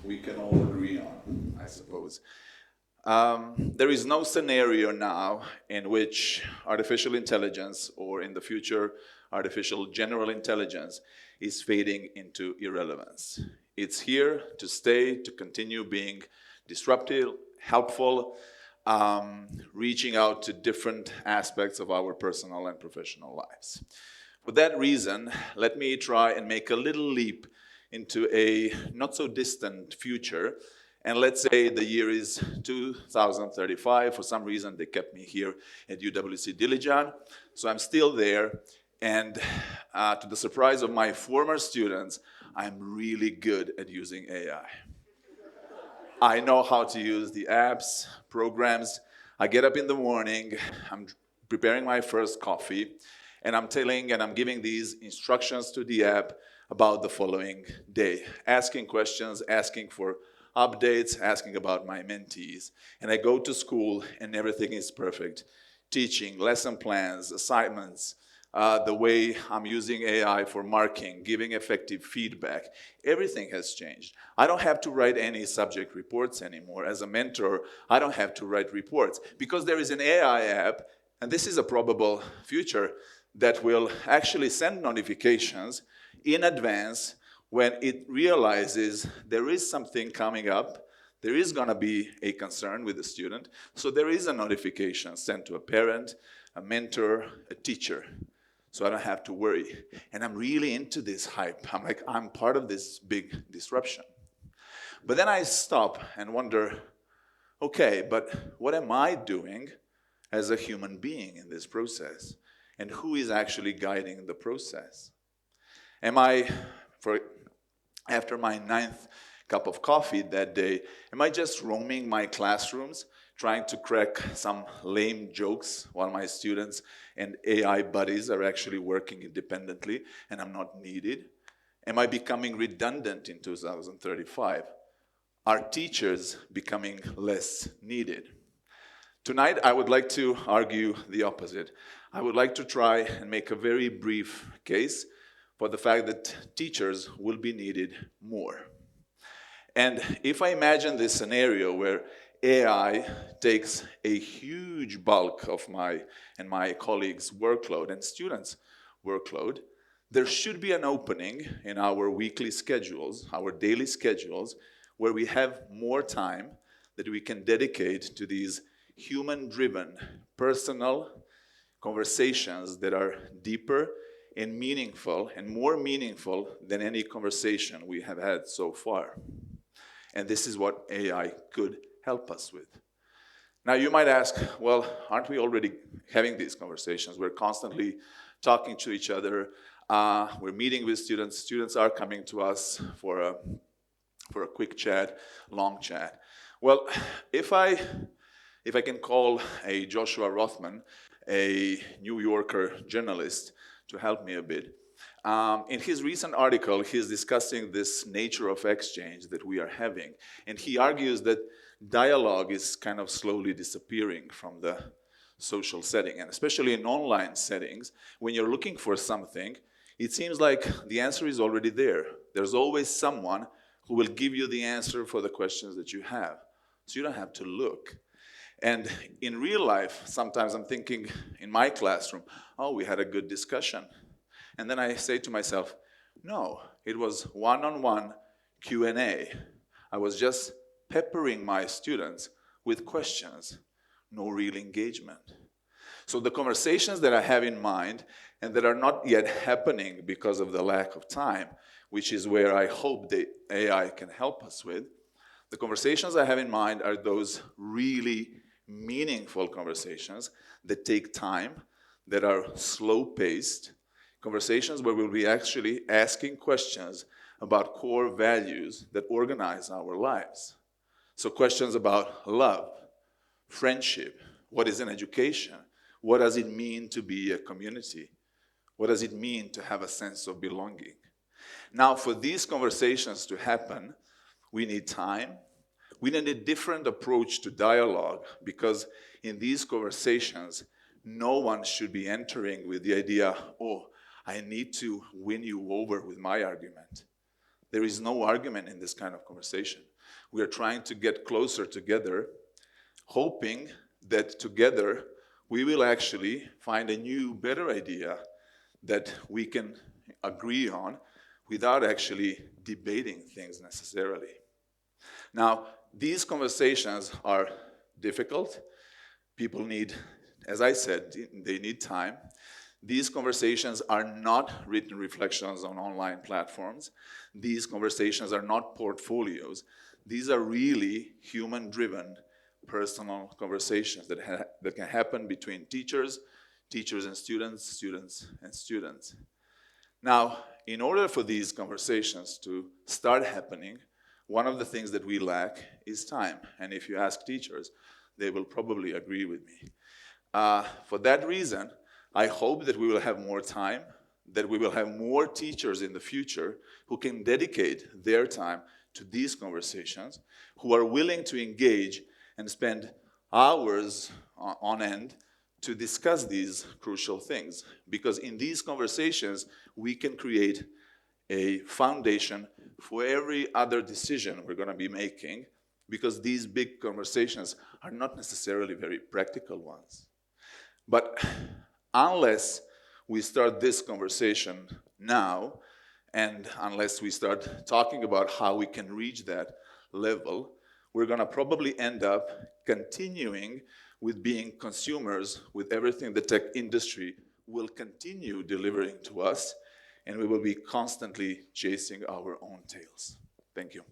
we can all agree on, I suppose. There is no scenario now in which artificial intelligence, or in the future, artificial general intelligence, is fading into irrelevance. It's here to stay, to continue being disruptive, helpful, reaching out to different aspects of our personal and professional lives. For that reason, let me try and make a little leap into a not so distant future. And let's say the year is 2035. For some reason, they kept me here at UWCDilijan. So I'm still there. And to the surprise of my former students, I'm really good at using AI. I know how to use the apps, programs. I get up in the morning, I'm preparing my first coffee, and I'm giving these instructions to the app about the following day, asking questions, asking for updates, asking about my mentees. And I go to school and everything is perfect. Teaching, lesson plans, assignments, the way I'm using AI for marking, giving effective feedback, everything has changed. I don't have to write any subject reports anymore. As a mentor, I don't have to write reports because there is an AI app, and this is a probable future, that will actually send notifications in advance when it realizes there is something coming up, there is going to be a concern with the student, so there is a notification sent to a parent, a mentor, a teacher. So I don't have to worry. And I'm really into this hype. I'm part of this big disruption. But then I stop and wonder, okay, but what am I doing as a human being in this process? And who is actually guiding the process? After my 9th cup of coffee that day, am I just roaming my classrooms, trying to crack some lame jokes while my students and AI buddies are actually working independently and I'm not needed? Am I becoming redundant in 2035? Are teachers becoming less needed? Tonight, I would like to argue the opposite. I would like to try and make a very brief case for the fact that teachers will be needed more. And if I imagine this scenario where AI takes a huge bulk of my and my colleagues' workload and students' workload, there should be an opening in our weekly schedules, our daily schedules, where we have more time that we can dedicate to these human-driven, personal conversations that are deeper and meaningful, and more meaningful than any conversation we have had so far. And this is what AI could help us with. Now you might ask, well, aren't we already having these conversations? We're constantly talking to each other. We're meeting with students. Students are coming to us for a quick chat, long chat. Well, if I can call a Joshua Rothman, a New Yorker journalist, to help me a bit. In his recent article, he's discussing this nature of exchange that we are having. And he argues that dialogue is kind of slowly disappearing from the social setting. And especially in online settings, when you're looking for something, it seems like the answer is already there. There's always someone who will give you the answer for the questions that you have. So you don't have to look. And in real life, sometimes I'm thinking in my classroom, oh, we had a good discussion. And then I say to myself, no, it was one-on-one Q&A. I was just peppering my students with questions, no real engagement. So the conversations that I have in mind and that are not yet happening because of the lack of time, which is where I hope the AI can help us with, the conversations I have in mind are those really meaningful conversations that take time, that are slow-paced, conversations where we'll be actually asking questions about core values that organize our lives. So questions about love, friendship, what is an education, what does it mean to be a community, what does it mean to have a sense of belonging. Now, for these conversations to happen, we need time. We need a different approach to dialogue because in these conversations, no one should be entering with the idea, oh, I need to win you over with my argument. There is no argument in this kind of conversation. We are trying to get closer together, hoping that together we will actually find a new, better idea that we can agree on without actually debating things necessarily. Now, these conversations are difficult. People need, as I said, they need time. These conversations are not written reflections on online platforms. These conversations are not portfolios. These are really human-driven, personal conversations that can happen between teachers and students, students and students. Now, in order for these conversations to start happening, one of the things that we lack is time. And if you ask teachers, they will probably agree with me. For that reason, I hope that we will have more time, that we will have more teachers in the future who can dedicate their time to these conversations, who are willing to engage and spend hours on end to discuss these crucial things. Because in these conversations, we can create a foundation for every other decision we're going to be making, because these big conversations are not necessarily very practical ones. But unless we start this conversation now, and unless we start talking about how we can reach that level, we're going to probably end up continuing with being consumers with everything the tech industry will continue delivering to us, and we will be constantly chasing our own tails. Thank you.